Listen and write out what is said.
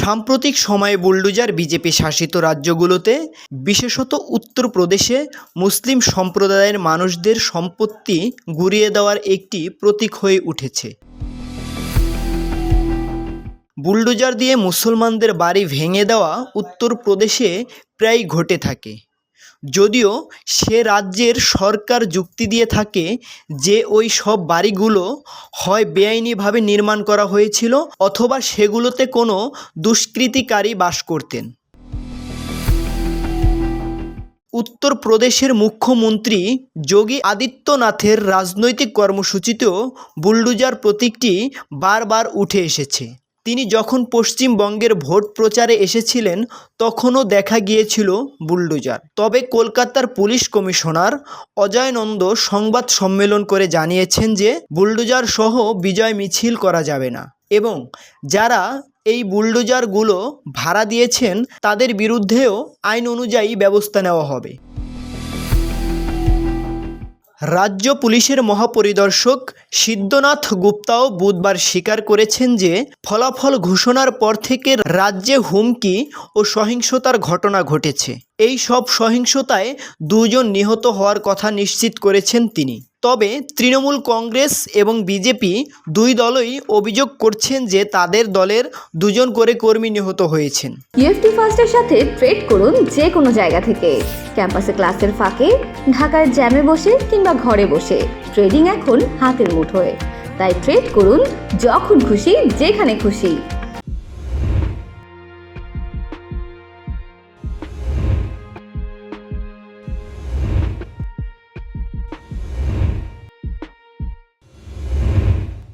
সাম্প্রতিক সময়ে bulldozer BJP শাসিত রাজ্যগুলোতে, বিশেষত উত্তরপ্রদেশে মুসলিম সম্প্রদায়ের মানুষদের সম্পত্তি গুঁড়িয়ে দেওয়ার একটি প্রতীক হয়ে উঠেছে। বুলডোজার দিয়ে মুসলমানদের বাড়ি ভেঙে দেওয়া উত্তরপ্রদেশে প্রায়ই ঘটে থাকে, যদিও সে রাজ্যের সরকার যুক্তি দিয়ে থাকে যে ওই সব বাড়িগুলো হয় বেআইনিভাবে নির্মাণ করা হয়েছিল অথবা সেগুলোতে কোনো দুষ্কৃতিকারী বাস করতেন। উত্তরপ্রদেশের মুখ্যমন্ত্রী যোগী আদিত্যনাথের রাজনৈতিক কর্মসূচিতেও বুলডোজার প্রতীকটি বারবার উঠে এসেছে। তিনি যখন পশ্চিমবঙ্গের ভোট প্রচারে এসেছিলেন তখনও দেখা গিয়েছিল বুলডোজার। তবে কলকাতার পুলিশ কমিশনার অজয় নন্দ সংবাদ সম্মেলন করে জানিয়েছেন যে বুলডোজার সহ বিজয় মিছিল করা যাবে না এবং যারা এই বুলডোজারগুলো ভাড়া দিয়েছেন তাদের বিরুদ্ধেও আইন অনুযায়ী ব্যবস্থা নেওয়া হবে। রাজ্য পুলিশের মহাপরিদর্শক সিদ্ধনাথ গুপ্তাও বুধবার স্বীকার করেছেন যে ফলাফল ঘোষণার পর থেকে রাজ্যে হুমকি ও সহিংসতার ঘটনা ঘটেছে। এই সব সহিংসতায় 2 জন নিহত হওয়ার কথা নিশ্চিত করেছেন তিনি। তবে তৃণমূল কংগ্রেস এবং বিজেপি 2 দলই অভিযোগ করছেন যে তাদের দলের 2 জন করে কর্মী নিহত হয়েছেন। ইএফটি ফার্স্টের সাথে ট্রেড করুন যে কোনো জায়গা থেকে, ক্যাম্পাসে ক্লাসের ফাঁকে, ঢাকার জ্যামে বসে কিংবা ঘরে বসে। ট্রেডিং এখন হাতের মুঠোয়, তাই ট্রেড করুন যখন খুশি যেখানে খুশি।